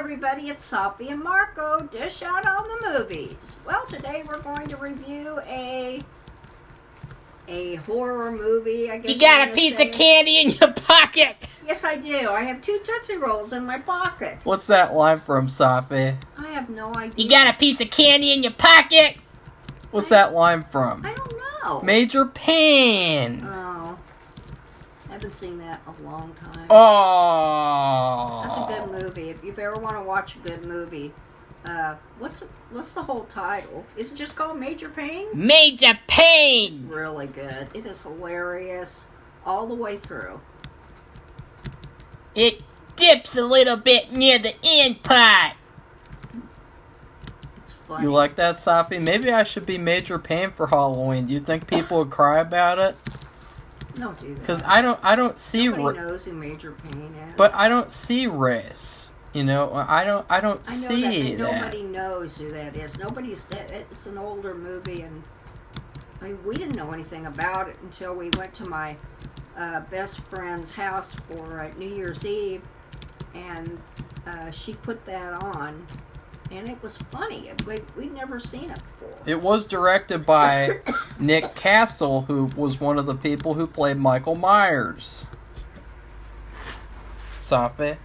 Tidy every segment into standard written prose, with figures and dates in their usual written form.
everybody, it's Safi and Marco, dish out all the movies. Well, today we're going to review a horror movie, I guess. You got a piece of candy in your pocket. Yes, I do. I have 2 Tootsie Rolls in my pocket. What's that line from, Safi? I have no idea. You got a piece of candy in your pocket? What's that line from? I don't know. Major Pain. Oh. I haven't seen that in a long time. Oh. That's a good movie. If you ever want to watch a good movie, what's the whole title? Is it just called Major Pain? Major Pain. Really good. It is hilarious all the way through. It dips a little bit near the end part. It's funny. You like that, Safi? Maybe I should be Major Pain for Halloween. Do you think people would cry about it? Don't do that. Because I don't see. Nobody knows who Major Pain is. But I don't see race. You know, I don't see that. that. Nobody knows who that is. It's an older movie, and I mean, we didn't know anything about it until we went to my best friend's house for New Year's Eve, and she put that on, and it was funny. We'd never seen it before. It was directed by Nick Castle, who was one of the people who played Michael Myers. Safi?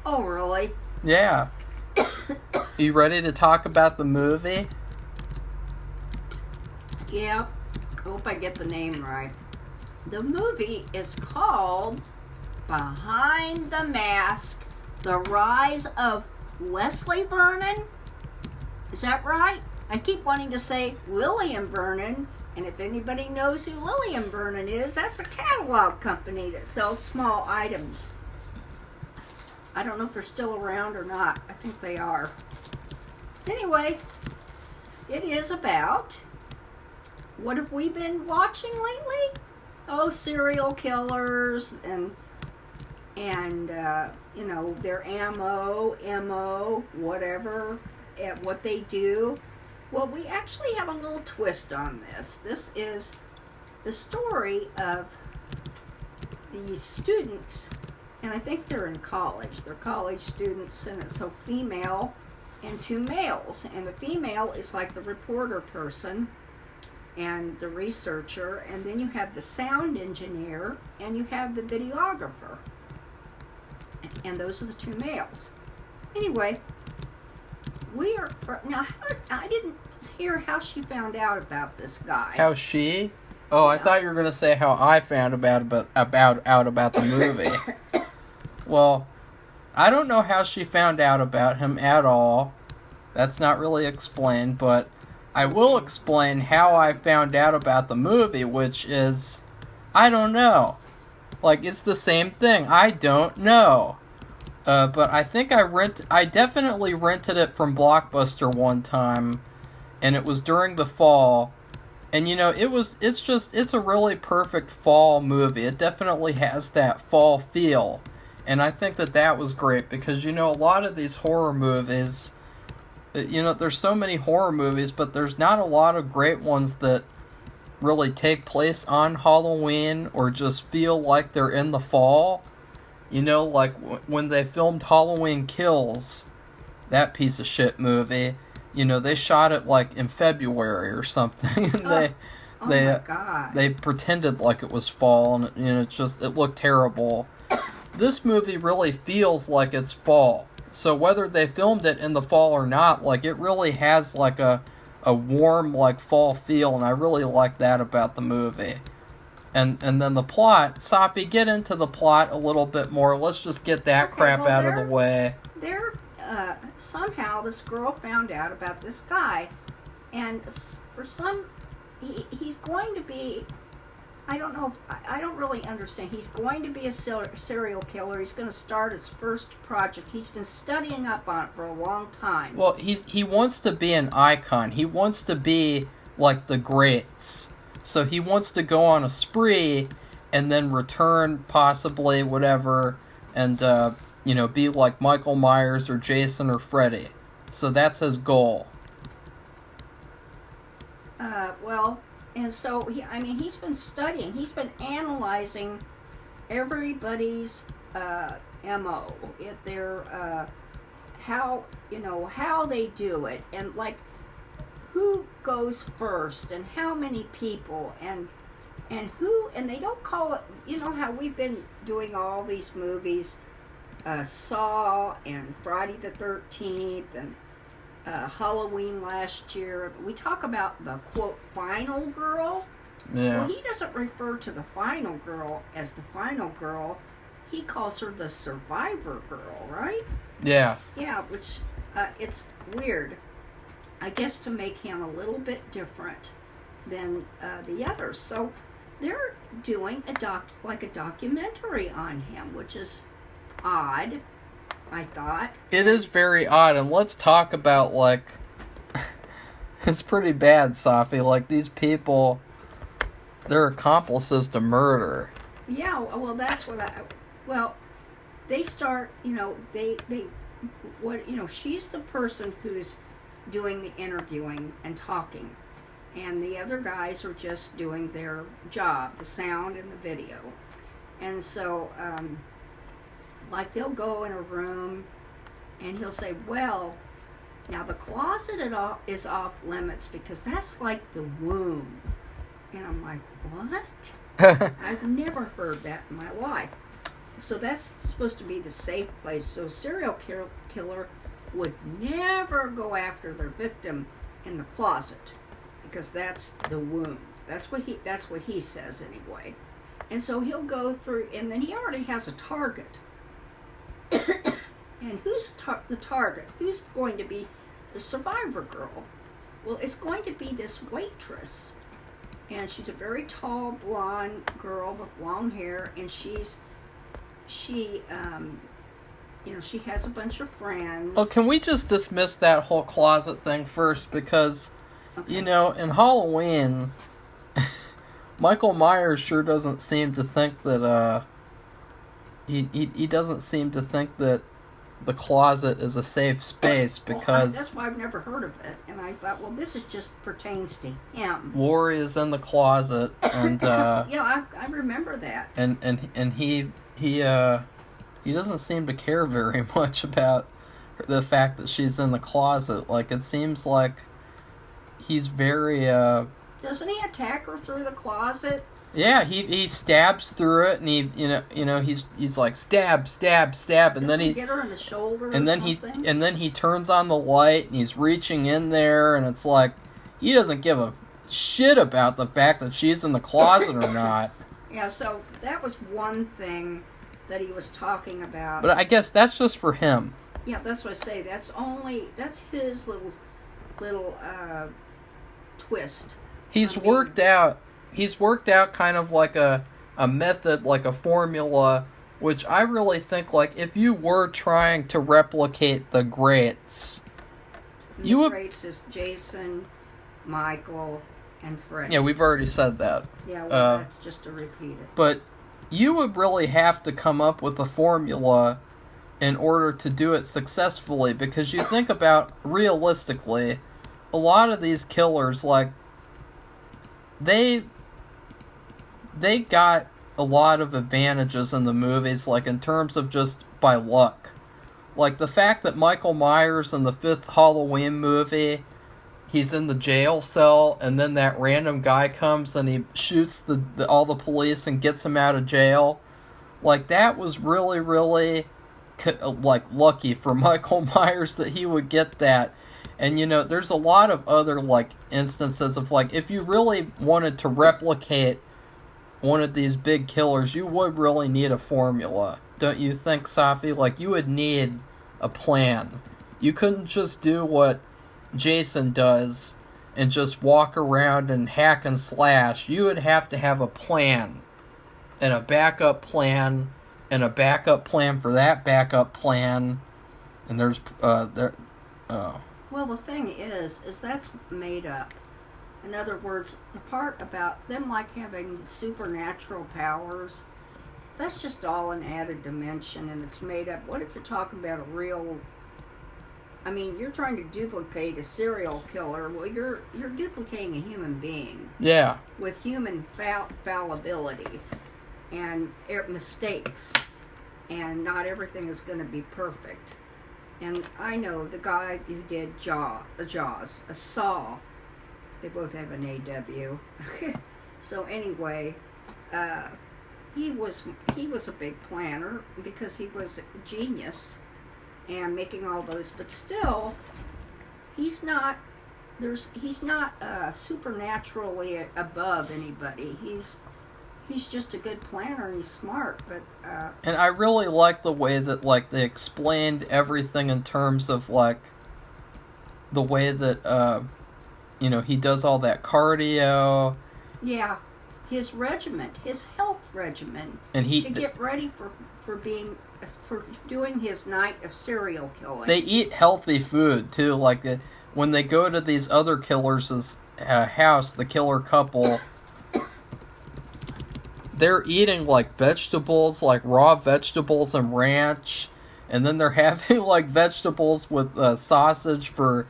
Oh, really? Yeah. You ready to talk about the movie? Yeah. I hope I get the name right. The movie is called Behind the Mask, The Rise of Leslie Vernon. Is that right? I keep wanting to say Lillian Vernon, and if anybody knows who Lillian Vernon is, that's a catalog company that sells small items. I don't know if they're still around or not. I think they are. Anyway, it is about, what have we been watching lately? Oh, serial killers and you know, their MO, whatever, at what they do. Well, we actually have a little twist on this. This is the story of these students, and I think they're in college. They're college students, and it's a female and 2 males. And the female is like the reporter person and the researcher, and then you have the sound engineer, and you have the videographer. And those are the 2 males. Anyway, now, I didn't hear how she found out about this guy. How she? Oh, I thought you were going to say how I found out about the movie. Well, I don't know how she found out about him at all. That's not really explained, but I will explain how I found out about the movie, which is, I don't know. Like, it's the same thing. I don't know. But I think I definitely rented it from Blockbuster one time, and it was during the fall. And you know, it's a really perfect fall movie. It definitely has that fall feel. And I think that was great because, you know, a lot of these horror movies, you know, there's so many horror movies, but there's not a lot of great ones that really take place on Halloween or just feel like they're in the fall. You know, like when they filmed Halloween Kills, that piece of shit movie, you know, they shot it like in February or something. And my God. They pretended like it was fall, and you know, it looked terrible. This movie really feels like it's fall. So whether they filmed it in the fall or not, like, it really has like a warm, like, fall feel, and I really like that about the movie. And then the plot, Safi, get into the plot a little bit more. Let's just get that crap out of the way. Somehow this girl found out about this guy, and he's going to be, I don't really understand. He's going to be a serial killer. He's going to start his first project. He's been studying up on it for a long time. Well, he wants to be an icon. He wants to be like the greats. So he wants to go on a spree and then return, possibly, whatever, and, you know, be like Michael Myers or Jason or Freddy. So that's his goal. Well, and so, he's been studying. He's been analyzing everybody's MO, their how how they do it, and like who goes first and how many people and who, and they don't call it, how we've been doing all these movies, Saw and Friday the 13th and Halloween last year. We talk about the quote final girl. Yeah. Well, he doesn't refer to the final girl as the final girl. He calls her the survivor girl, right? Yeah. Yeah, which it's weird. I guess to make him a little bit different than the others. So they're doing a documentary on him, which is odd, I thought. It is very odd, and let's talk about, like, it's pretty bad, Safi. Like, these people, they're accomplices to murder. Yeah, well, that's what they start, she's the person who's doing the interviewing and talking, and the other guys are just doing their job, the sound and the video. And so, like, they'll go in a room, and he'll say, well, now the closet is off limits because that's like the womb. And I'm like, what? I've never heard that in my life. So that's supposed to be the safe place. So serial killer would never go after their victim in the closet because that's the womb. That's what he says anyway. And so he'll go through, and then he already has a target. And who's the target? Who's going to be the survivor girl? Well, it's going to be this waitress. And she's a very tall, blonde girl with long hair, and she has a bunch of friends. Oh, can we just dismiss that whole closet thing first? Because, Okay. in Halloween, Michael Myers sure doesn't seem to think that, he doesn't seem to think that the closet is a safe space because... that's why I've never heard of it. And I thought, well, this just pertains to him. Laurie is in the closet, and, yeah, I remember that. And he doesn't seem to care very much about the fact that she's in the closet. Like, it seems like he's very, Doesn't he attack her through the closet? Yeah, he stabs through it, and he's like stab, and then he get her in the shoulder, and then something? he turns on the light, and he's reaching in there, and it's like he doesn't give a shit about the fact that she's in the closet or not. Yeah, so that was one thing that he was talking about. But I guess that's just for him. Yeah, that's what I say. That's his little twist. He's worked out kind of like a method, like a formula, which I really think, like, if you were trying to replicate the greats, you would... The greats is Jason, Michael, and Fred. Yeah, we've already said that. Yeah, well, that's just to repeat it. But you would really have to come up with a formula in order to do it successfully, because you think about, realistically, a lot of these killers, like, they got a lot of advantages in the movies, like, in terms of just by luck. Like, the fact that Michael Myers in the 5th Halloween movie, he's in the jail cell, and then that random guy comes and he shoots all the police and gets him out of jail. Like, that was really, really, like, lucky for Michael Myers that he would get that. And, there's a lot of other, like, instances of, like, if you really wanted to replicate one of these big killers, you would really need a formula. Don't you think, Safi? Like, you would need a plan. You couldn't just do what Jason does and just walk around and hack and slash. You would have to have a plan. And a backup plan. And a backup plan for that backup plan. And there's, Well, the thing is that's made up. In other words, the part about them, like, having supernatural powers, that's just all an added dimension, and it's made up. What if you're talking about a real... I mean, you're trying to duplicate a serial killer. Well, you're duplicating a human being. Yeah. With human fallibility and mistakes. And not everything is going to be perfect. And I know the guy who did Jaws, a Saw. They both have an AW. So anyway, he was a big planner because he was a genius and making all those. But still, he's not supernaturally above anybody. He's just a good planner and he's smart. But and I really like the way that like they explained everything in terms of like the way that he does all that cardio. Yeah, his health regimen, and to get ready for doing his night of serial killing. They eat healthy food too. Like when they go to these other killers' house, the killer couple, they're eating like vegetables, like raw vegetables and ranch, and then they're having like vegetables with sausage for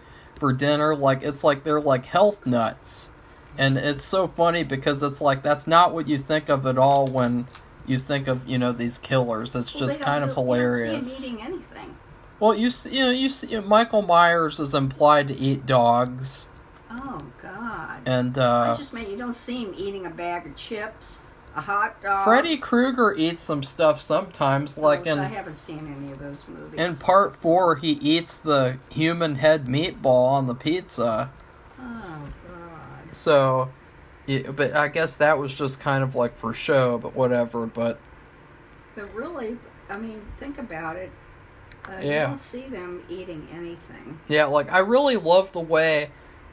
dinner. Like it's like they're like health nuts. And it's so funny because it's like that's not what you think of at all when you think of these killers. It's just kind of hilarious. You don't see him eating anything. Well, you see Michael Myers is implied to eat dogs. Oh God! And I just meant you don't see him eating a bag of chips, a hot dog. Freddy Krueger eats some stuff sometimes, I haven't seen any of those movies. In Part 4, he eats the human head meatball on the pizza. Oh. So, but I guess that was just kind of like for show, but whatever. But really, I mean, think about it. Yeah. You don't see them eating anything. Yeah, like I really love the way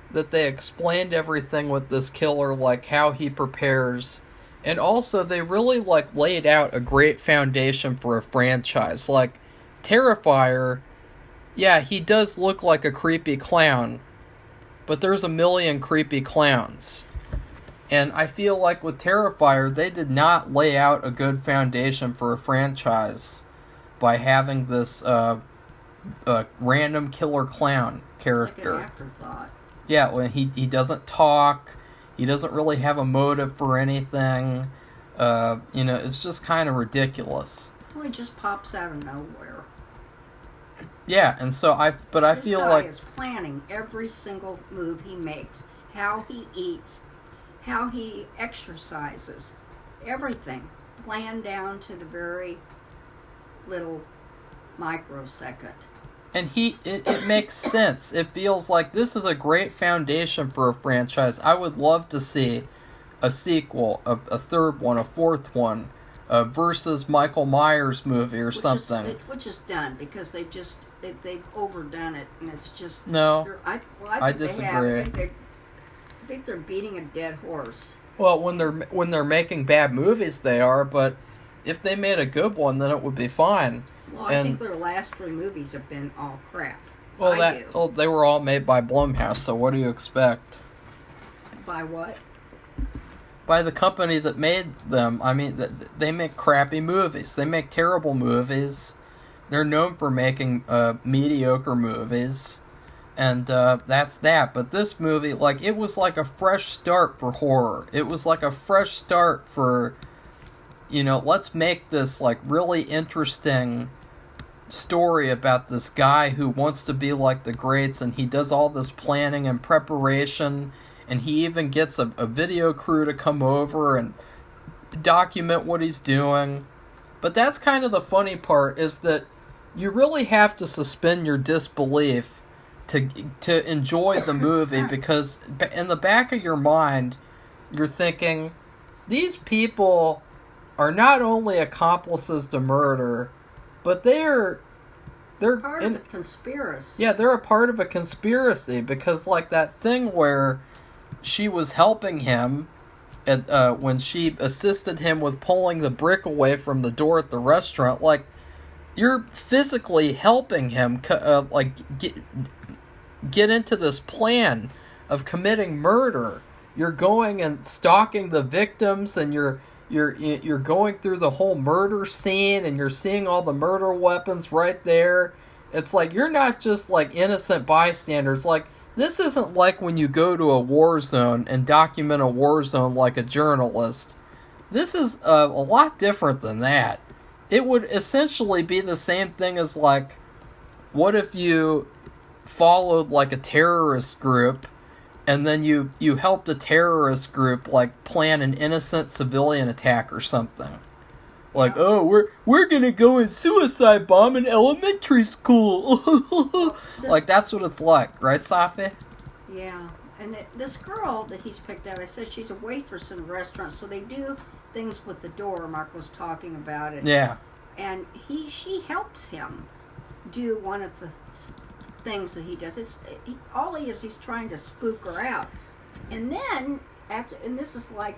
that they explained everything with this killer, like how he prepares, and also they really like laid out a great foundation for a franchise. Like Terrifier, yeah, he does look like a creepy clown. But there's a million creepy clowns. And I feel like with Terrifier, they did not lay out a good foundation for a franchise by having this random killer clown character. Like an afterthought. Yeah, when he doesn't talk, he doesn't really have a motive for anything. It's just kind of ridiculous. Well, he just pops out of nowhere. Yeah, and so I feel like this guy is planning every single move he makes, how he eats, how he exercises, everything planned down to the very little microsecond. And it makes sense. It feels like this is a great foundation for a franchise. I would love to see a sequel, a third one, a fourth one, versus Michael Myers movie or something. Which is done because they've overdone it, and it's just no. I disagree. I think they're beating a dead horse. Well, when they're making bad movies, they are. But if they made a good one, then it would be fine. Well, I think their last 3 movies have been all crap. Well, they were all made by Blumhouse. So what do you expect? By what? By the company that made them. I mean, they make crappy movies. They make terrible movies. They're known for making mediocre movies. And that's that. But this movie, like, it was like a fresh start for horror. It was like a fresh start for, let's make this, like, really interesting story about this guy who wants to be like the greats, and he does all this planning and preparation. And he even gets a video crew to come over and document what he's doing. But that's kind of the funny part, is that you really have to suspend your disbelief to enjoy the movie, because in the back of your mind, you're thinking, these people are not only accomplices to murder, but they're part of a conspiracy. Yeah, they're a part of a conspiracy, because like that thing where she was helping him when she assisted him with pulling the brick away from the door at the restaurant. Like, you're physically helping him get into this plan of committing murder. You're going and stalking the victims, and you're going through the whole murder scene, and you're seeing all the murder weapons right there. It's like you're not just like innocent bystanders. Like, this isn't like when you go to a war zone and document a war zone like a journalist. This is a lot different than that. It would essentially be the same thing as like what if you followed like a terrorist group, and then you helped a terrorist group like plan an innocent civilian attack or something? Like, oh, we're gonna go and suicide bomb an elementary school. Like, that's what it's like, right, Safi? Yeah. And this girl that he's picked out, I said she's a waitress in a restaurant, so they do things with the door. Mark was talking about it. Yeah. And she helps him do one of the things that he does. All he is, he's trying to spook her out. And then, and this is like,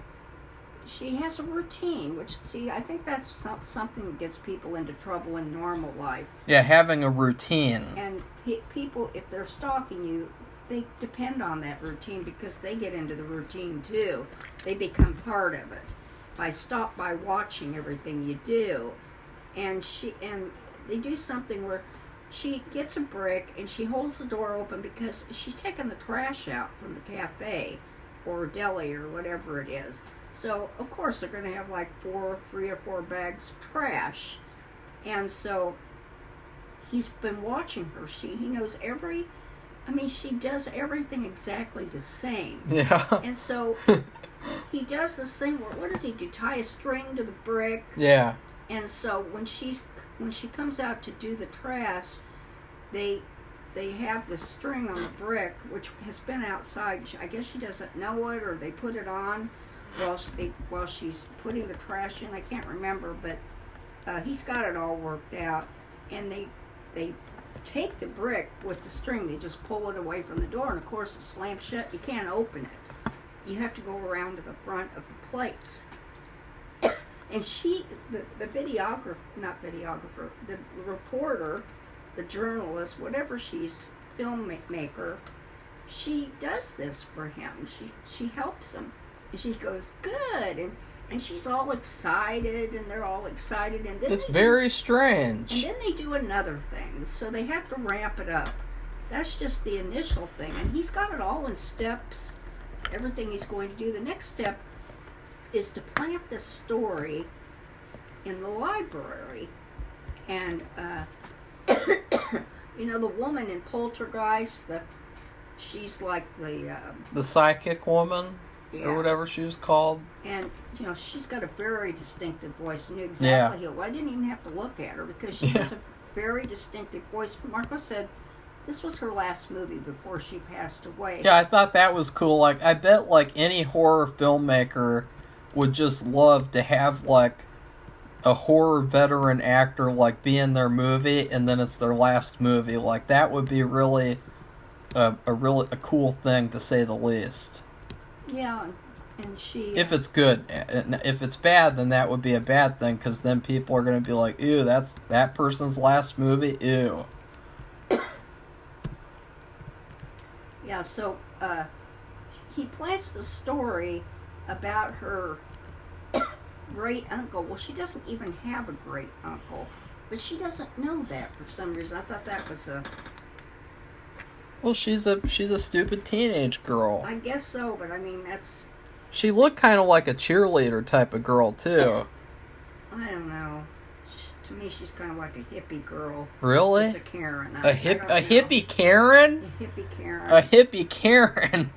she has a routine, which, see, I think that's something that gets people into trouble in normal life. Yeah, having a routine. And people, if they're stalking you, they depend on that routine because they get into the routine too. They become part of it by watching everything you do. And they do something where she gets a brick and she holds the door open because she's taking the trash out from the cafe or deli or whatever it is. So of course they're going to have like 3 or 4 bags of trash. And so he's been watching her. He knows she does everything exactly the same. Yeah. And so he does this thing where, what does he do? Tie a string to the brick. Yeah. And so when she comes out to do the trash, they have this string on the brick, which has been outside. I guess she doesn't know it, or they put it on while she's putting the trash in. I can't remember, but he's got it all worked out. And they take the brick with the string. They just pull it away from the door, and of course it's slammed shut. You can't open it. You have to go around to the front of the place. And the reporter, the journalist, whatever she's, filmmaker, she does this for him. She helps him. And she goes, good. And she's all excited, and they're all excited. And then it's very strange. And then they do another thing. So they have to ramp it up. That's just the initial thing. And he's got it all in steps, everything he's going to do. The next step is to plant this story in the library. And, the woman in Poltergeist, she's like the psychic woman? Yeah. Or whatever she was called. And, she's got a very distinctive voice. I knew exactly who. I didn't even have to look at her because she has a very distinctive voice. Marco said this was her last movie before she passed away. Yeah, I thought that was cool. Like, I bet, like, any horror filmmaker would just love to have, like, a horror veteran actor, like, be in their movie, and then it's their last movie. Like, that would be really a cool thing, to say the least. Yeah, and she... If it's good. If it's bad, then that would be a bad thing, because then people are going to be like, ew, that's that person's last movie? Ew. Yeah, so he plants the story about her great uncle. Well, she doesn't even have a great uncle, but she doesn't know that for some reason. I thought that was a... Well, she's a stupid teenage girl. I guess so, but I mean, that's... She looked kind of like a cheerleader type of girl, too. I don't know. To me, she's kind of like a hippie girl. Really? It's a Karen. A hippie Karen? A hippie Karen. A hippie Karen.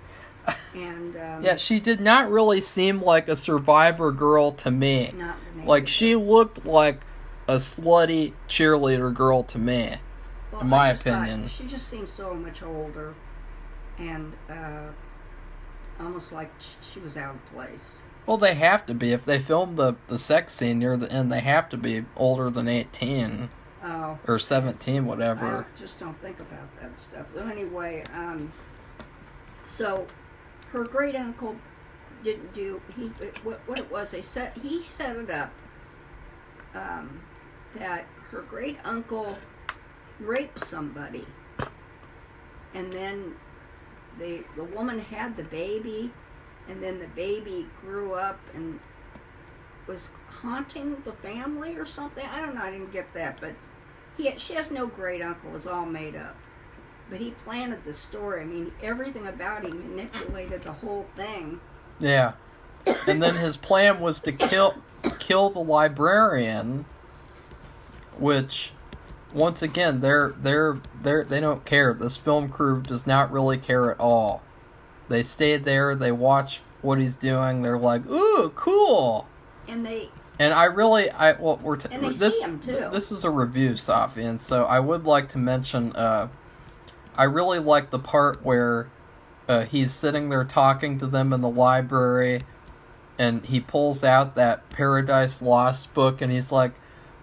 And, yeah, she did not really seem like a survivor girl to me. Not to me. Like, she looked like a slutty cheerleader girl to me. Well, in my opinion. She just seems so much older and almost like she was out of place. Well, they have to be. If they film the sex scene near the end, they have to be older than 18. Oh. Or 17, whatever. I just don't think about that stuff. So anyway, so her great uncle didn't do what it was. He set it up that her great uncle raped somebody, and then the woman had the baby, and then the baby grew up and was haunting the family or something. I don't know. I didn't get that, but she has no great uncle. It was all made up. But he planted the story. I mean, everything about him manipulated the whole thing. Yeah, and then his plan was to kill the librarian, which once again, they don't care. This film crew does not really care at all. They stay there. They watch what he's doing. They're like, "Ooh, cool!" And they and see him too. This is a review, Safi, and so I would like to mention. I really like the part where he's sitting there talking to them in the library, and he pulls out that Paradise Lost book, and he's like,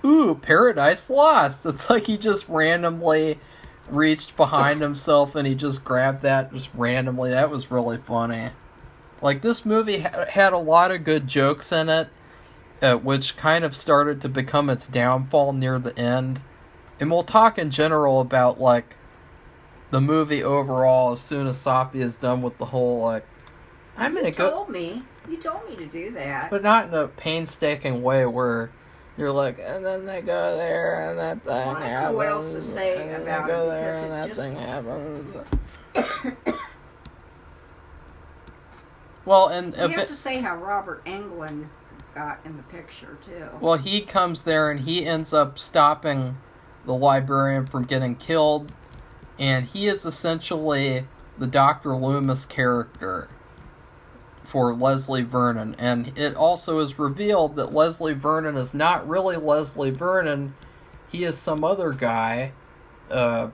"Ooh, Paradise Lost!" It's like he just randomly reached behind himself and he just grabbed that just randomly. That was really funny. Like, this movie had a lot of good jokes in it, which kind of started to become its downfall near the end. And we'll talk in general about, like, the movie overall as soon as Safi is done with the whole, like, You told me to do that. But not in a painstaking way where you're like, and then they go there, and that thing happens. I don't know what else to say and about they go it, there, because and it that just... thing happens. Well, and you have to say how Robert Englund got in the picture, too. Well, he comes there, and he ends up stopping the librarian from getting killed, and he is essentially the Dr. Loomis character for Leslie Vernon. And it also is revealed that Leslie Vernon is not really Leslie Vernon. He is some other guy, but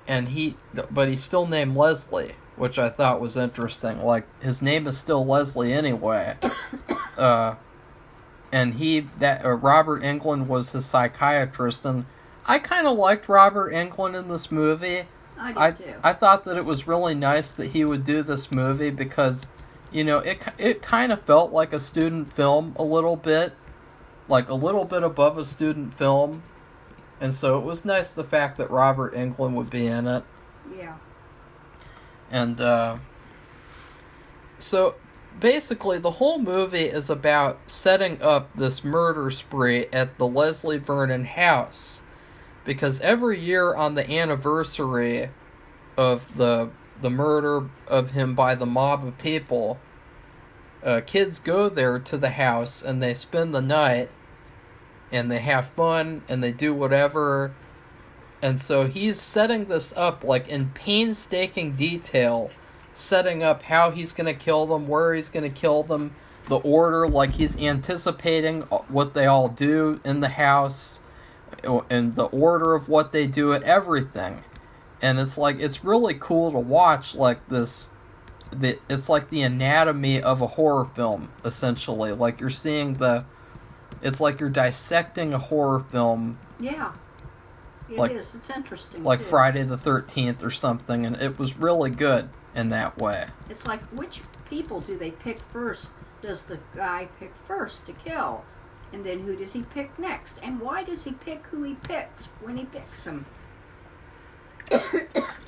he's still named Leslie, which I thought was interesting. Like, his name is still Leslie anyway. And Robert Englund was his psychiatrist, and I kind of liked Robert Englund in this movie. I did too. I thought that it was really nice that he would do this movie because, you know, it kind of felt like a student film a little bit, like a little bit above a student film, and so it was nice the fact that Robert Englund would be in it. Yeah. And so basically the whole movie is about setting up this murder spree at the Leslie Vernon house, because every year on the anniversary of the murder of him by the mob of people, kids go there to the house and they spend the night and they have fun and they do whatever. And so he's setting this up, like, in painstaking detail, setting up how he's going to kill them, where he's going to kill them, the order, like he's anticipating what they all do in the house, and the order of what they do at everything. And it's like, it's really cool to watch, like, this, it's like the anatomy of a horror film, essentially. Like, you're seeing it's like you're dissecting a horror film. Yeah. It is. It's interesting, like too. Friday the 13th or something, and it was really good in that way. It's like, which people do they pick first? Does the guy pick first to kill? And then who does he pick next? And why does he pick who he picks when he picks them?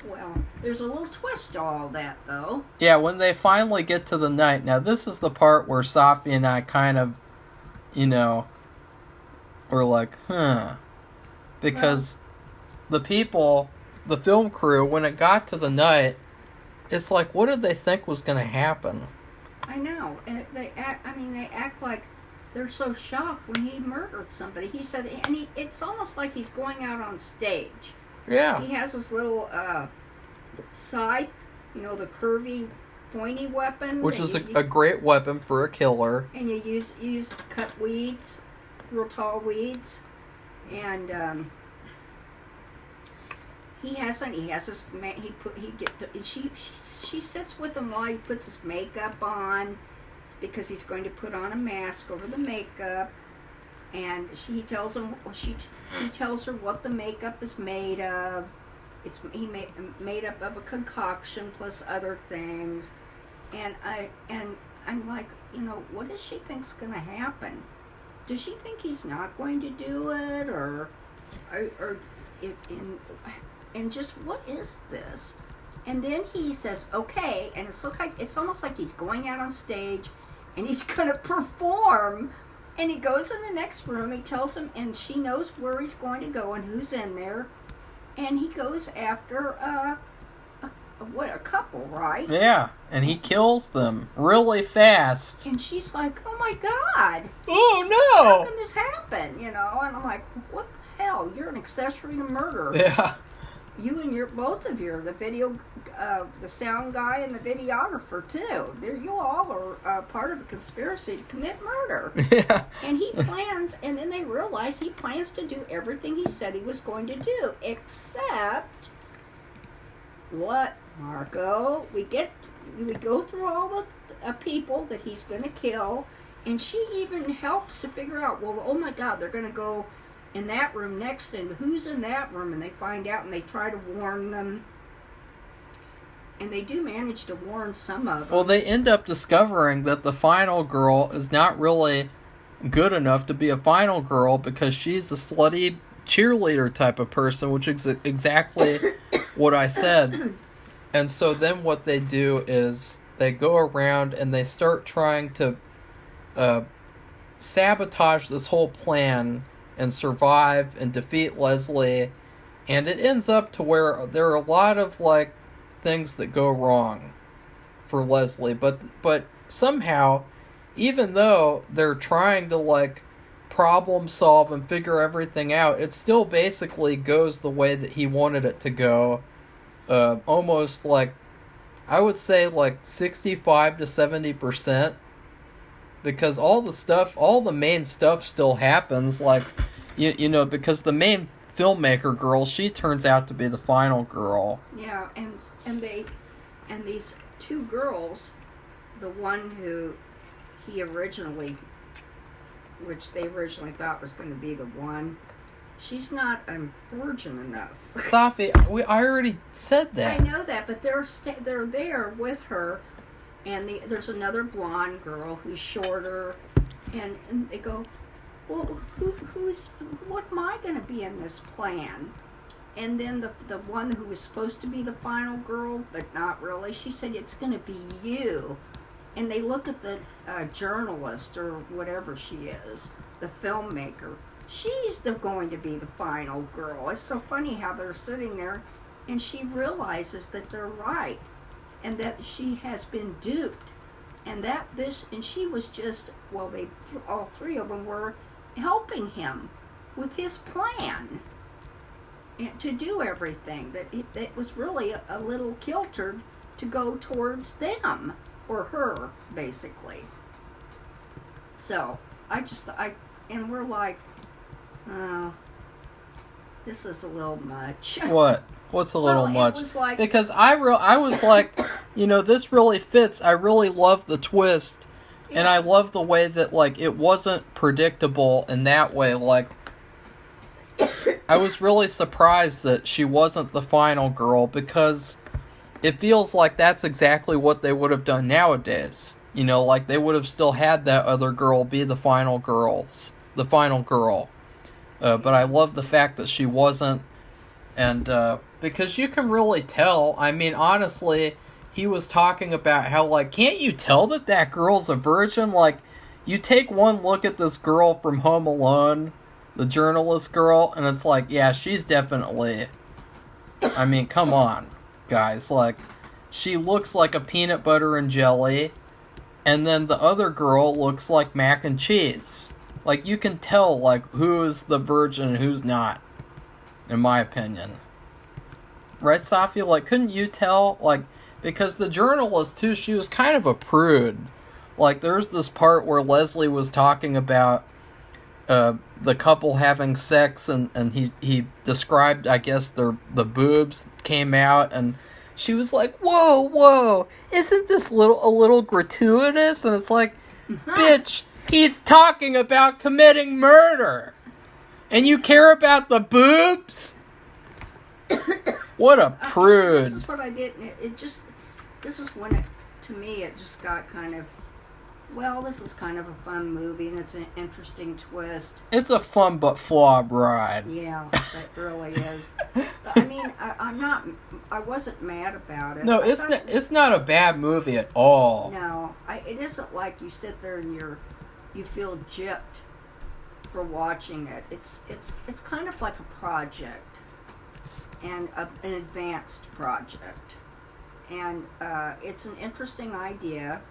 Well, there's a little twist to all that, though. Yeah, when they finally get to the night. Now, this is the part where Safi and I kind of, you know, were like, because the film crew, when it got to the night, it's like, what did they think was going to happen? I know. And they act like they're so shocked when he murdered somebody. He said, and it's almost like he's going out on stage. Yeah. He has this little scythe, you know, the curvy, pointy weapon. Which is a great weapon for a killer. And you use cut weeds, real tall weeds. And she sits with him while he puts his makeup on, because he's going to put on a mask over the makeup, and he tells her what the makeup is made of. It's made up of a concoction plus other things, and I'm like, you know, what does she think's going to happen? Does she think he's not going to do it, and just what is this? And then he says, okay, and it's almost like he's going out on stage and he's going to perform, and he goes in the next room, he tells him, and she knows where he's going to go and who's in there, and he goes after a couple, right? Yeah, and he kills them really fast. And she's like, oh my God. Oh no! How can this happen, you know? And I'm like, what the hell? You're an accessory to murder. Yeah. You and both of you, the sound guy and the videographer too. You all are part of a conspiracy to commit murder. Yeah. And he plans, and then they realize he plans to do everything he said he was going to do, except what, Marco? We go through all the people that he's going to kill, and she even helps to figure out, well, oh my God, they're going to go in that room next, and who's in that room? And they find out, and they try to warn them, and they do manage to warn some of them. Well, they end up discovering that the final girl is not really good enough to be a final girl because she's a slutty cheerleader type of person, which is exactly what I said. And so then what they do is they go around and they start trying to sabotage this whole plan and survive and defeat Leslie, and it ends up to where there are a lot of like things that go wrong for Leslie, but somehow, even though they're trying to like problem solve and figure everything out, it still basically goes the way that he wanted it to go. Almost like, I would say like 65 to 70%. Because all the main stuff still happens, like, you know, because the main filmmaker girl, she turns out to be the final girl. Yeah, and these two girls, the one who which they originally thought was going to be the one, she's not a virgin enough. Safi, I already said that. I know that, but they're there with her. And there's another blonde girl who's shorter, and they go, well, what am I going to be in this plan? And then the one who was supposed to be the final girl, but not really, she said, it's going to be you. And they look at the journalist, or whatever she is, the filmmaker. She's going to be the final girl. It's so funny how they're sitting there, and she realizes that they're right. And that she has been duped, and she was just, well, all three of them were helping him with his plan to do everything. That it was really a little kiltered to go towards them or her, basically. So and we're like, oh, this is a little much. What? What's a little much? It was like, because I was like, you know, this really fits. I really love the twist, and I love the way that, like, it wasn't predictable in that way. Like, I was really surprised that she wasn't the final girl, because it feels like that's exactly what they would have done nowadays. You know, like, they would have still had that other girl be the final girl. But I love the fact that she wasn't, and, because you can really tell. I mean, honestly, he was talking about how, like, can't you tell that girl's a virgin? Like, you take one look at this girl from Home Alone, the journalist girl, and it's like, yeah, she's definitely, I mean, come on, guys. Like, she looks like a peanut butter and jelly, and then the other girl looks like mac and cheese. Like, you can tell, like, who's the virgin and who's not, in my opinion. Right, Safi? Like, couldn't you tell? Like, because the journalist, too, she was kind of a prude. Like, there's this part where Leslie was talking about the couple having sex, and he described, I guess, the boobs came out, and she was like, whoa, isn't this a little gratuitous? And it's like, bitch, he's talking about committing murder, and you care about the boobs? What a prude. This is what I did. This is when to me, it just got kind of, well, this is kind of a fun movie, and it's an interesting twist. It's a fun but flawed ride. Yeah, it really is. But, I mean, I wasn't mad about it. No, it's not a bad movie at all. No, it isn't like you sit there and you feel gypped for watching it. It's kind of like a project, and an advanced project, and it's an interesting idea,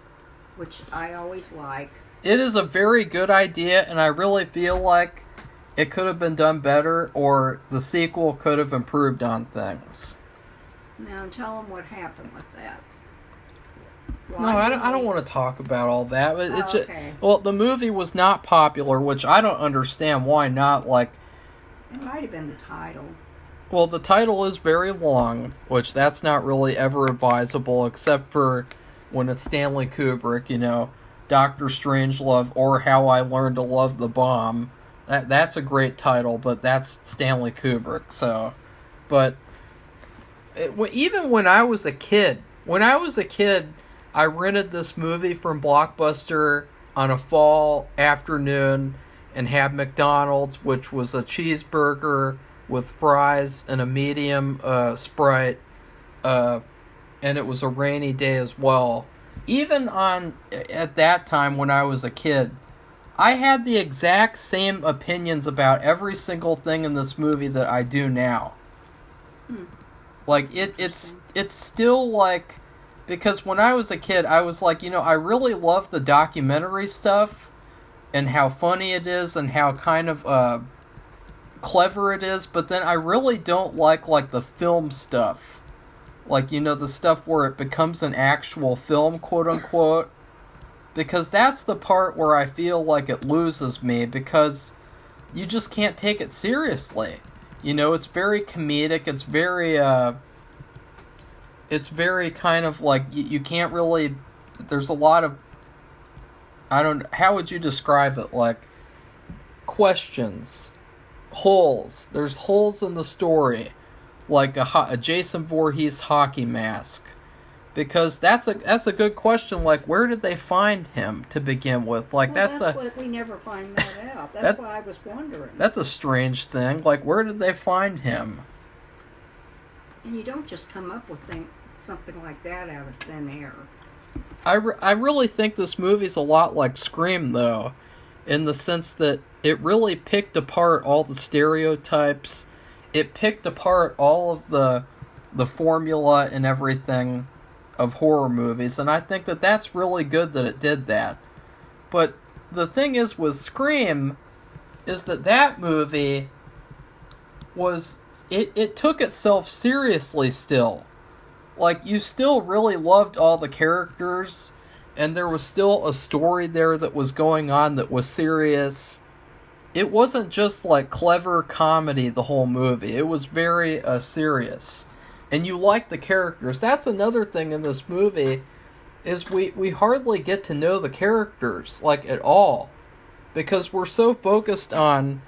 which I always like. It is a very good idea, and I really feel like it could have been done better, or the sequel could have improved on things. Now tell them what happened with that. No, I don't want to talk about all that. But it's okay. Well, the movie was not popular, which I don't understand why not. Like, it might have been the title. Well, the title is very long, which that's not really ever advisable, except for when it's Stanley Kubrick, you know, Dr. Strangelove or How I Learned to Love the Bomb. That's a great title, but that's Stanley Kubrick. So, but even when I was a kid, I rented this movie from Blockbuster on a fall afternoon and had McDonald's, which was a cheeseburger with fries and a medium Sprite, and it was a rainy day as well. Even at that time when I was a kid, I had the exact same opinions about every single thing in this movie that I do now. Like, it's still like, because when I was a kid, I was like, you know, I really love the documentary stuff and how funny it is and how kind of clever it is, but then I really don't like the film stuff. Like, you know, the stuff where it becomes an actual film, quote unquote. Because that's the part where I feel like it loses me, because you just can't take it seriously. You know, it's very comedic, it's very kind of like, you can't really, there's a lot of, how would you describe it? Like, questions, holes. There's holes in the story, like a Jason Voorhees hockey mask. Because that's a good question. Like, where did they find him to begin with? Like, well, that's what we never find that out. That's why I was wondering. That's a strange thing. Like, where did they find him? And you don't just come up with something like that out of thin air. I really think this movie's a lot like Scream, though, in the sense that it really picked apart all the stereotypes. It picked apart all of the formula and everything of horror movies, and I think that that's really good that it did that. But the thing is with Scream is that movie was, it took itself seriously still. Like, you still really loved all the characters, and there was still a story there that was going on that was serious. It wasn't just like clever comedy the whole movie. It was very serious. And you like the characters. That's another thing in this movie, is we hardly get to know the characters, like, at all. Because we're so focused on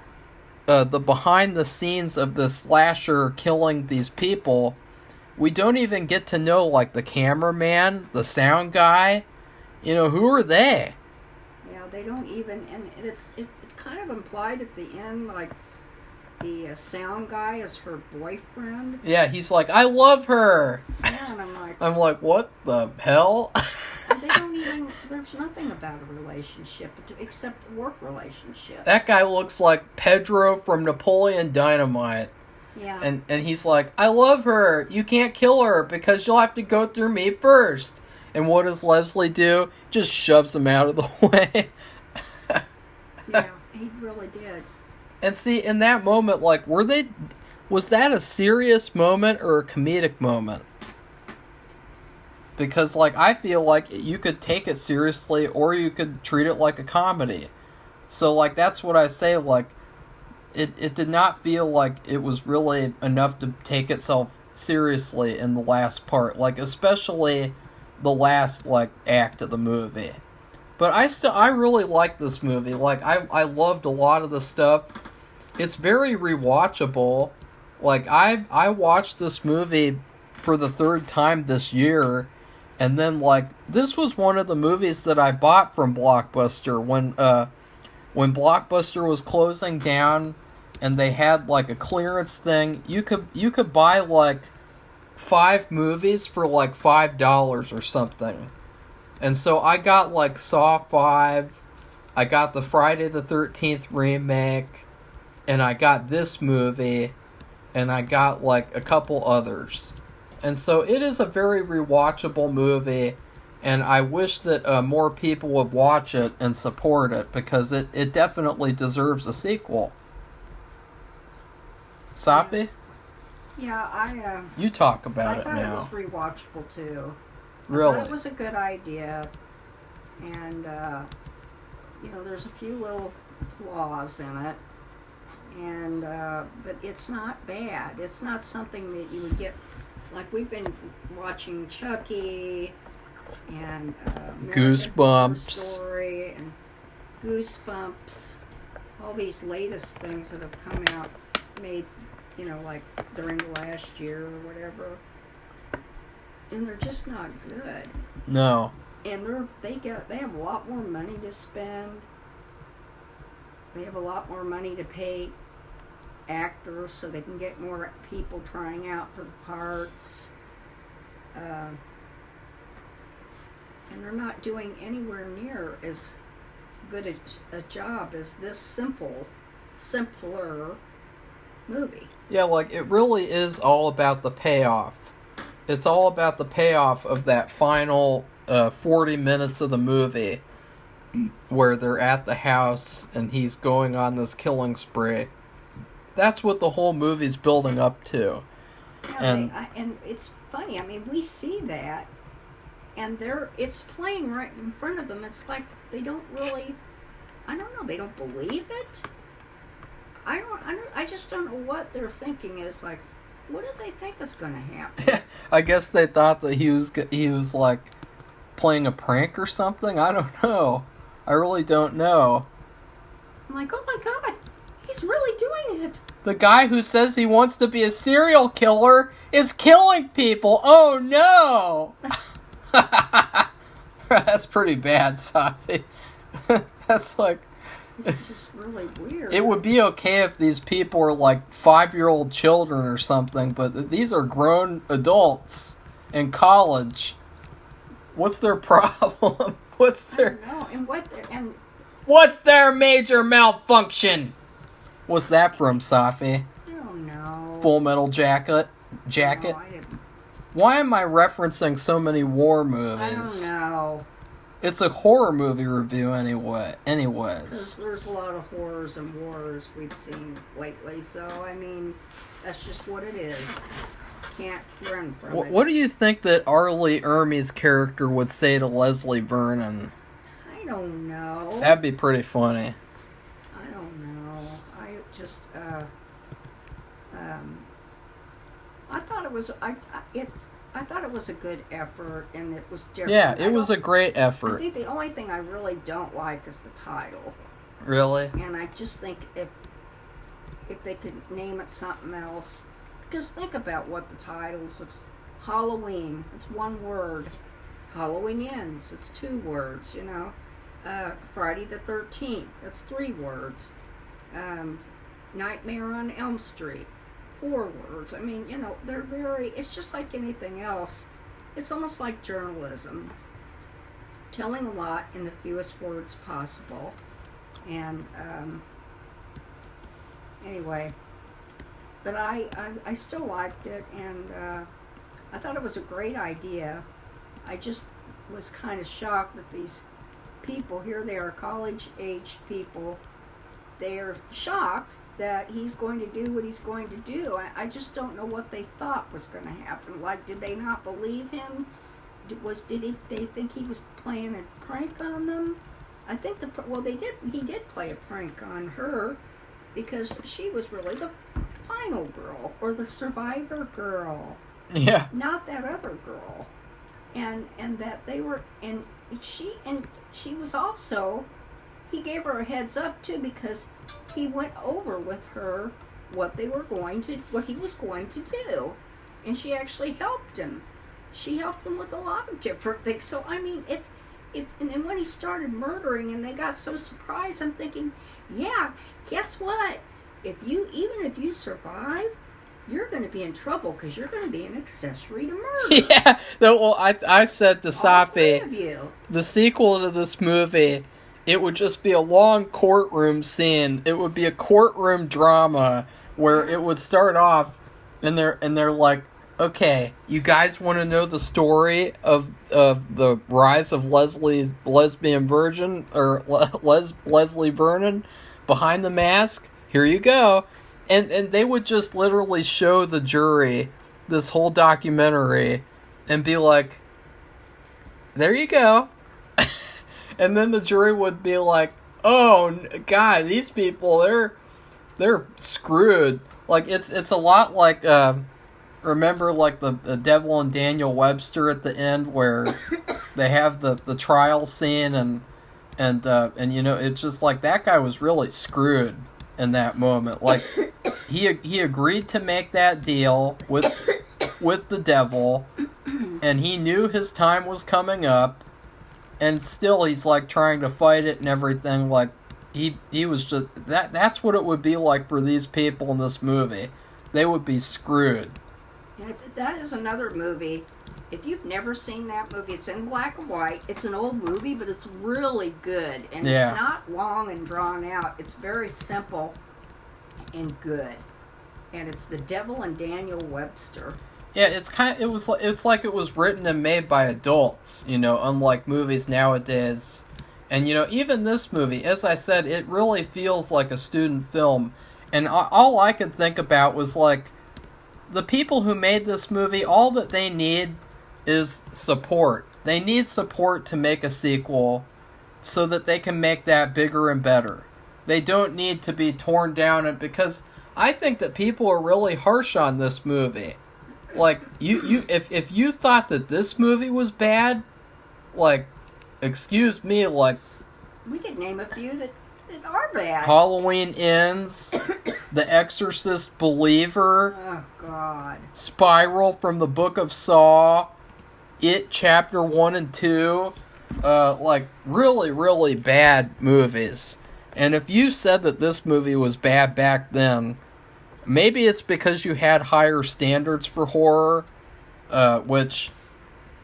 the behind the scenes of the slasher killing these people, we don't even get to know, like, the cameraman, the sound guy. You know, who are they? Yeah, they don't even, and it's kind of implied at the end, like, the sound guy is her boyfriend. Yeah, he's like, I love her. Yeah, and I'm like, what the hell? They don't even, there's nothing about a relationship except work relationship. That guy looks like Pedro from Napoleon Dynamite. Yeah. And he's like, I love her. You can't kill her because you'll have to go through me first. And what does Leslie do? Just shoves him out of the way. Yeah, he really did. And see, in that moment, like, was that a serious moment or a comedic moment? Because, like, I feel like you could take it seriously or you could treat it like a comedy. So, like, that's what I say, like, it did not feel like it was really enough to take itself seriously in the last part. Like, especially the last, like, act of the movie. But I really like this movie. Like, I loved a lot of the stuff. It's very rewatchable. Like, I watched this movie for the third time this year, and then, like, this was one of the movies that I bought from Blockbuster when Blockbuster was closing down, and they had, like, a clearance thing. You could buy, like, 5 movies for, like, $5 or something. And so I got, like, Saw 5, I got the Friday the 13th remake, and I got this movie, and I got, like, a couple others. And so it is a very rewatchable movie, and I wish that more people would watch it and support it, because it definitely deserves a sequel. Safi? Yeah, You talk about I it thought now. it was rewatchable too. Really? I thought it was a good idea, and there's a few little flaws in it, and but it's not bad. It's not something that you would get. Like we've been watching Chucky and American Horror Goosebumps. Story and Goosebumps. All these latest things that have come out, made like during the last year or whatever, and they're just not good. No. And they have a lot more money to spend. They have a lot more money to pay actors so they can get more people trying out for the parts. And they're not doing anywhere near as good a job as this simpler movie. Yeah, like, it really is all about the payoff. It's all about the payoff of that final 40 minutes of the movie where they're at the house and he's going on this killing spree. That's what the whole movie's building up to. Yeah, and it's funny. I mean, we see that, and it's playing right in front of them. It's like they don't really, I don't know, they don't believe it. I just don't know what they're thinking is like. What do they think is going to happen? I guess they thought that he was like playing a prank or something. I don't know. I really don't know. I'm like, oh my god, he's really doing it. The guy who says he wants to be a serial killer is killing people. Oh no! That's pretty bad, Safi. That's like... It's just really weird. It would be okay if these people were like 5-year-old children or something, but these are grown adults in college. What's their problem? What's their... I don't know. What's their major malfunction? What's that from, Safi? I don't know. Full Metal Jacket? No, I didn't. Why am I referencing so many war movies? I don't know. It's a horror movie review anyways. There's a lot of horrors and wars we've seen lately, so, I mean, that's just what it is. Can't run from it. What do you think that Arlie Ermey's character would say to Leslie Vernon? I don't know. That'd be pretty funny. I don't know. I just, I thought it was, I thought it was a good effort, and it was different. Yeah, it was a great effort. I think the only thing I really don't like is the title. Really? And I just think if they could name it something else, because think about what the titles of Halloween, it's one word. Halloween Ends, it's 2 words, Friday the 13th, that's 3 words. Nightmare on Elm Street, 4 words. I mean, they're it's just like anything else. It's almost like journalism. Telling a lot in the fewest words possible. And, anyway. But I still liked it, and I thought it was a great idea. I just was kind of shocked that these people, here they are, college-age people, they're shocked that he's going to do what he's going to do. I just don't know what they thought was going to happen. Like, did they not believe him? Did they think he was playing a prank on them? I think he did play a prank on her, because she was really the final girl, or the survivor girl. Yeah. Not that other girl. And that they were, and she was also, he gave her a heads up too, because he went over with her what he was going to do. And she actually helped him. She helped him with a lot of different things. So, I mean, and then when he started murdering and they got so surprised, I'm thinking, yeah, guess what? Even if you survive, you're going to be in trouble, because you're going to be an accessory to murder. Yeah. Well, I said to Safi, All 3 of you. The sequel to this movie, it would just be a long courtroom scene. It would be a courtroom drama where it would start off, and they're like, okay, you guys want to know the story of the rise of Leslie Vernon behind the mask? Here you go. And they would just literally show the jury this whole documentary and be like, there you go. And then the jury would be like, oh, God, these people, they're screwed. Like, it's a lot like, remember, like, the Devil and Daniel Webster at the end where they have the trial scene and you know, it's just like that guy was really screwed in that moment. Like, he agreed to make that deal with the devil, and he knew his time was coming up, and still he's like trying to fight it and everything. Like, he was just that's what it would be like for these people in this movie. They would be screwed. And that is another movie. If you've never seen that movie, it's in black and white. It's an old movie, but it's really good. And It's not long and drawn out. It's very simple and good. And it's The Devil and Daniel Webster. Yeah, it's like it was written and made by adults, you know, unlike movies nowadays. And, you know, even this movie, as I said, it really feels like a student film. And all I could think about was, like, the people who made this movie, all that they need is support. They need support to make a sequel so that they can make that bigger and better. They don't need to be torn down, because I think that people are really harsh on this movie. Like, if you thought that this movie was bad, like, excuse me, like, we could name a few that are bad. Halloween Ends, The Exorcist Believer, oh God, Spiral from the Book of Saw, It Chapter 1 and 2, like, really, really bad movies. And if you said that this movie was bad back then, maybe it's because you had higher standards for horror, which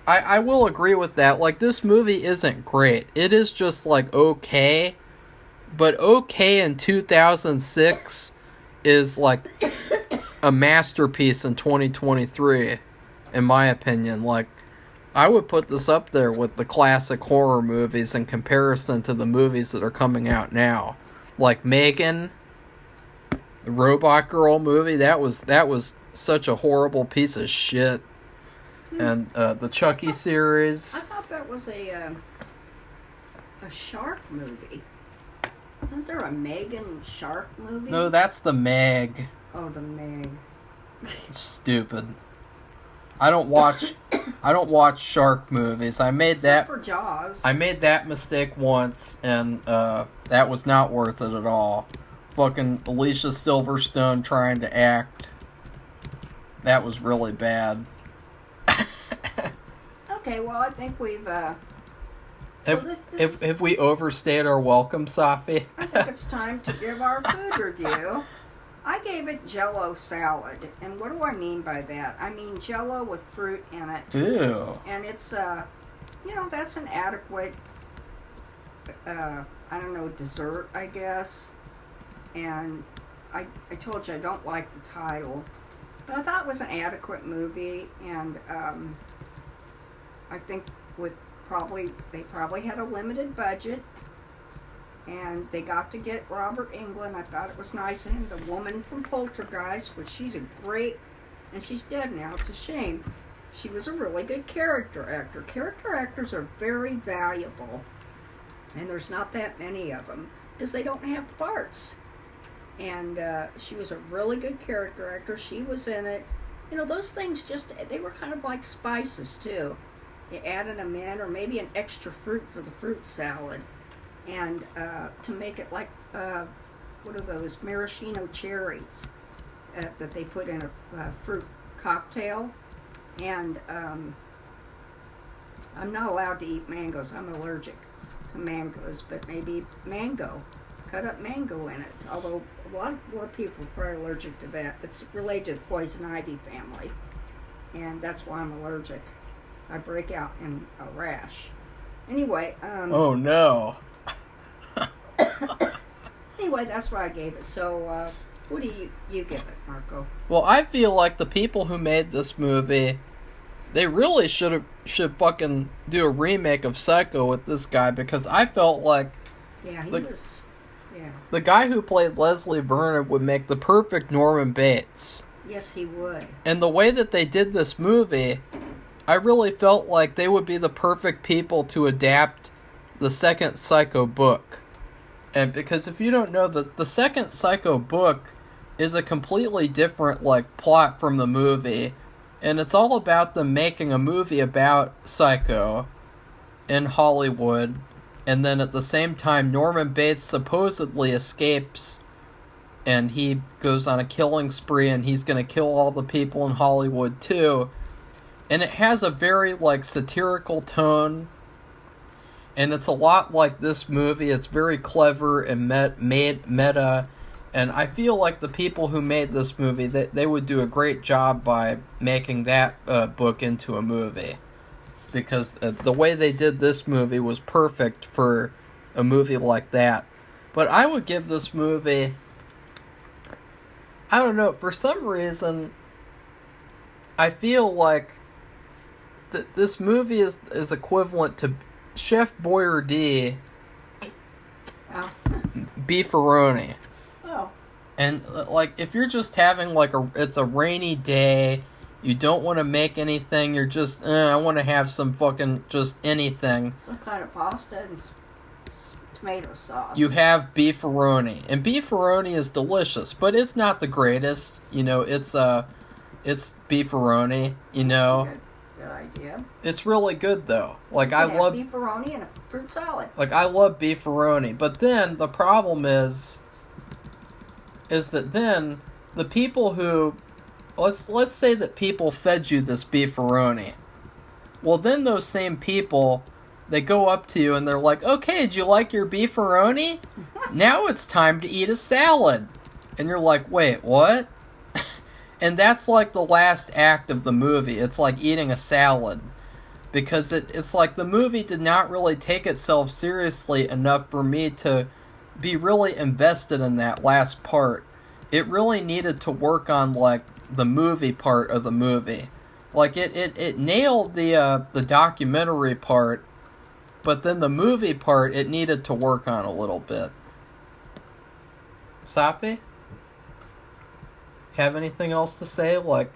I will agree with that. Like, this movie isn't great. It is just, like, okay. But okay in 2006 is, like, a masterpiece in 2023, in my opinion. Like, I would put this up there with the classic horror movies in comparison to the movies that are coming out now. Like Megan, the Robot Girl movie, that was such a horrible piece of shit. And the Chucky series. I thought that was a shark movie. Isn't there a Megan shark movie? No, that's the Meg. Oh, the Meg. Stupid. I don't watch shark movies. Except for Jaws. I made that mistake once, and that was not worth it at all. Fucking Alicia Silverstone trying to act. That was really bad. Okay, well, I think we've Have we overstayed our welcome, Safi? I think it's time to give our food review. I gave it Jell-O salad, and what do I mean by that? I mean Jell-O with fruit in it. Ew. And it's that's an adequate, dessert, I guess. And I told you I don't like the title, but I thought it was an adequate movie, and I think they probably had a limited budget, and they got to get Robert Englund. I thought it was nice, and the woman from Poltergeist, which she's and she's dead now, it's a shame. She was a really good character actor. Character actors are very valuable, and there's not that many of them, because they don't have the parts. And she was a really good character actor. She was in it. You know, those things they were kind of like spices, too. You added them in, or maybe an extra fruit for the fruit salad. And to make it like, what are those, maraschino cherries that they put in a fruit cocktail. And I'm not allowed to eat mangoes. I'm allergic to mangoes, but maybe cut up mango in it. Although a lot more people are probably allergic to that. It's related to the poison ivy family, and that's why I'm allergic. I break out in a rash. Anyway. Oh no. Anyway, that's what I gave it. So, what do you give it, Marco? Well, I feel like the people who made this movie, they really should fucking do a remake of Psycho with this guy, because I felt like he was Yeah. The guy who played Leslie Vernon would make the perfect Norman Bates. Yes, he would. And the way that they did this movie, I really felt like they would be the perfect people to adapt the second Psycho book. And because if you don't know, the second Psycho book is a completely different plot from the movie. And it's all about them making a movie about Psycho in Hollywood. And then at the same time, Norman Bates supposedly escapes and he goes on a killing spree and he's going to kill all the people in Hollywood too. And it has a very satirical tone. And it's a lot like this movie. It's very clever and made meta. And I feel like the people who made this movie, they would do a great job by making that book into a movie. Because the way they did this movie was perfect for a movie like that. But I would give this movie, I don't know, for some reason, I feel like this movie is equivalent to Chef Boyardee beefaroni. Oh. And if you're just having it's a rainy day, you don't want to make anything, you're just I want to have some fucking just anything. Some kind of pasta and tomato sauce. You have beefaroni, and beefaroni is delicious, but it's not the greatest. It's beefaroni. Good idea. It's really good though. I love beefaroni and a fruit salad. I love beefaroni, but then the problem is that then the people who let's say that people fed you this beefaroni. Well, then those same people, they go up to you and they're like, "Okay, did you like your beefaroni? Now it's time to eat a salad." And you're like, "Wait, what?" And that's the last act of the movie. It's like eating a salad. Because it's like the movie did not really take itself seriously enough for me to be really invested in that last part. It really needed to work on the movie part of the movie. It nailed the documentary part, but then the movie part it needed to work on a little bit. Safi? Have anything else to say? What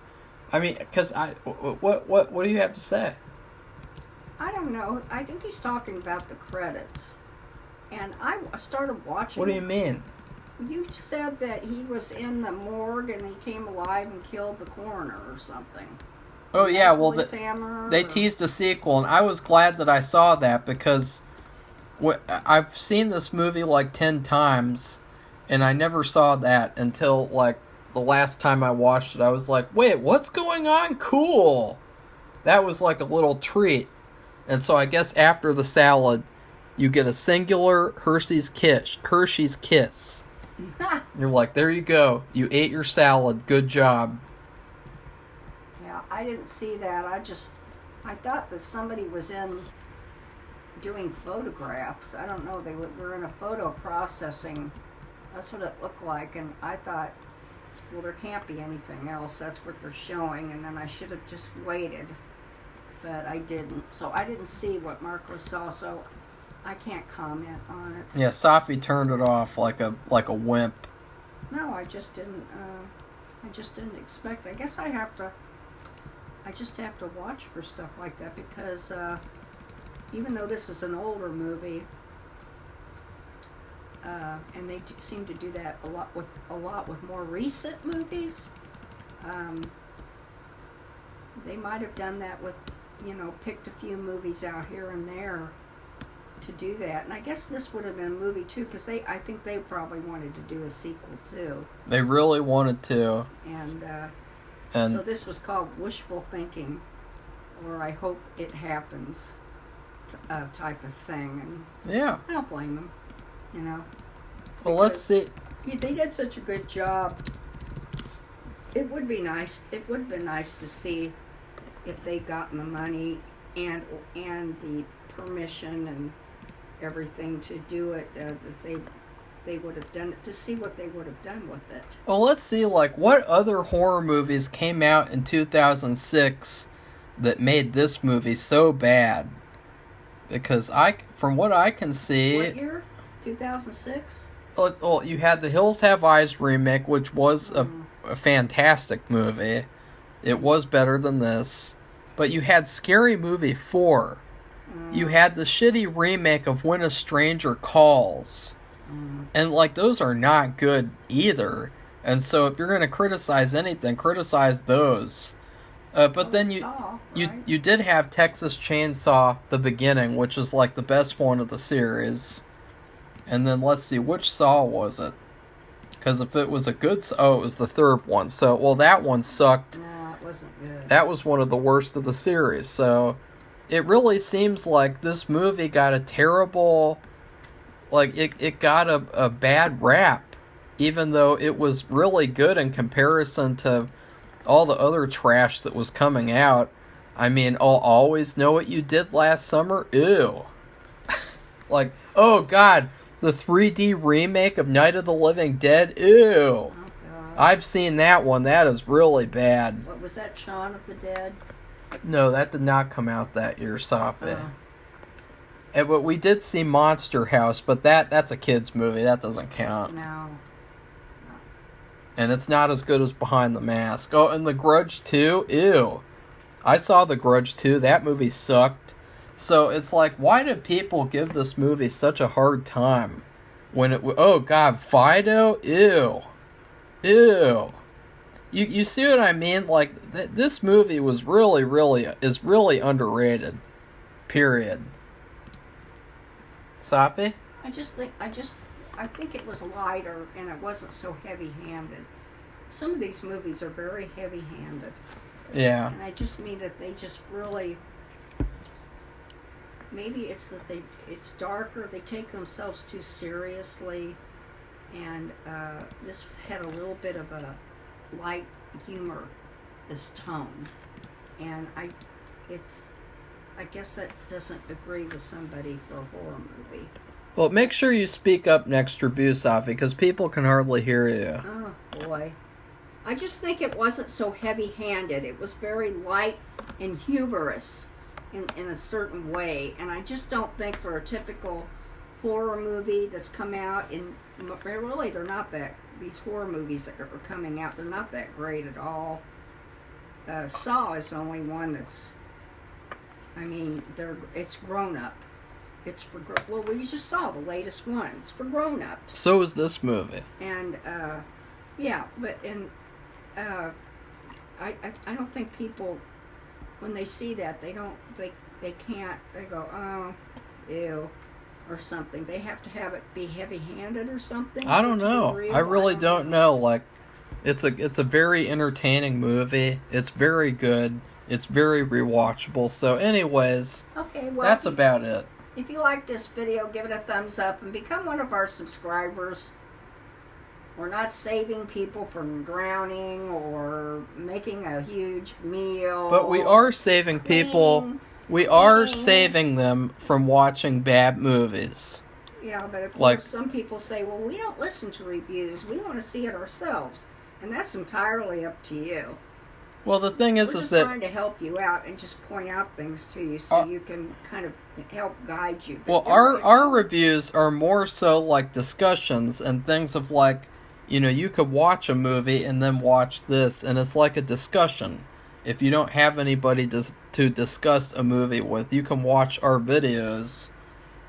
do you have to say? I don't know. I think he's talking about the credits. And I started watching. What do you mean? You said that he was in the morgue and he came alive and killed the coroner or something. Oh yeah, well they teased a sequel, and I was glad that I saw that because I've seen this movie 10 times, and I never saw that until the last time I watched it. I was like, wait, what's going on? Cool. That was a little treat. And so I guess after the salad, you get a singular Hershey's Kiss. You're like, there you go. You ate your salad. Good job. Yeah, I didn't see that. I thought that somebody was in doing photographs. I don't know. They were in a photo processing. That's what it looked like. And I thought, well, there can't be anything else. That's what they're showing. And then I should have just waited. But I didn't. So I didn't see what Marcos saw. So I can't comment on it. Yeah, Safi turned it off like a wimp. No, I just didn't. I just didn't expect. I guess I just have to watch for stuff like that because even though this is an older movie, and they seem to do that a lot with more recent movies, they might have done that with picked a few movies out here and there to do that. And I guess this would have been a movie too because I think they probably wanted to do a sequel too. They really wanted to. And so this was called Wishful Thinking, or I Hope It Happens type of thing. And yeah. I don't blame them, Well, let's see. They did such a good job. It would be nice. It would have been nice to see if they'd gotten the money and the permission and everything to do it. That they would have done it, to see what they would have done with it. Well, let's see, what other horror movies came out in 2006 that made this movie so bad? Because from what I can see... What year? 2006? well, you had the Hills Have Eyes remake, which was a fantastic movie. It was better than this. But you had Scary Movie 4. You had the shitty remake of When a Stranger Calls. And, like, those are not good either. And so if you're going to criticize anything, criticize those. But then you did have Texas Chainsaw The Beginning, which is, like, the best one of the series. And then, let's see, which Saw was it? Because if it was a good Saw, it was the third one. So, well, that one sucked. No, it wasn't good. That was one of the worst of the series. So, it really seems like this movie got a terrible... Like, it got a bad rap. Even though it was really good in comparison to all the other trash that was coming out. I mean, I'll Always Know What You Did Last Summer? Ew. Like, oh, God... The 3D remake of Night of the Living Dead? Ew. Oh, I've seen that one. That is really bad. What was that, Shaun of the Dead? No, that did not come out that year, Safi. But we did see Monster House, but that's a kid's movie. That doesn't count. No. And it's not as good as Behind the Mask. Oh, and The Grudge 2? Ew. I saw The Grudge 2. That movie sucked. So it's like, why do people give this movie such a hard time? When it, oh God, Fido? Ew. Ew. You see what I mean? Like, this movie was is really underrated. Period. Safi? I think it was lighter and it wasn't so heavy-handed. Some of these movies are very heavy-handed. Yeah. And I just mean that they just really... Maybe it's that it's darker. They take themselves too seriously, and this had a little bit of a light humor, this tone, and I guess that doesn't agree with somebody for a horror movie. Well, make sure you speak up next review, Safi, because people can hardly hear you. Oh boy, I just think it wasn't so heavy-handed. It was very light and humorous. In a certain way, and I just don't think for a typical horror movie that's come out really they're not that, these horror movies that are coming out, they're not that great at all. Saw is the only one that's, I mean, it's grown up. It's for, well, we just saw the latest one. It's for grown ups. So is this movie. And yeah, but I don't think people, when they see that, they can't, they go, oh, ew, or something. They have to have it be heavy-handed or something. I don't know. I really don't know. Like, it's a very entertaining movie. It's very good. It's very rewatchable. So anyways, okay, well, that's about it. If you like this video, give it a thumbs up and become one of our subscribers. We're not saving people from drowning or making a huge meal. But we are saving people. We are saving them from watching bad movies. Yeah, but of course some people say, well, we don't listen to reviews. We want to see it ourselves. And that's entirely up to you. Well, the thing is, we're just that trying to help you out and just point out things to you so you can kind of help guide you. But well, our reviews are more so like discussions and things of like, you know, you could watch a movie and then watch this, and it's like a discussion. If you don't have anybody to discuss a movie with, you can watch our videos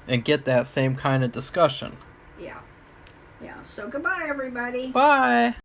and get that same kind of discussion. Yeah. Yeah. So goodbye, everybody. Bye.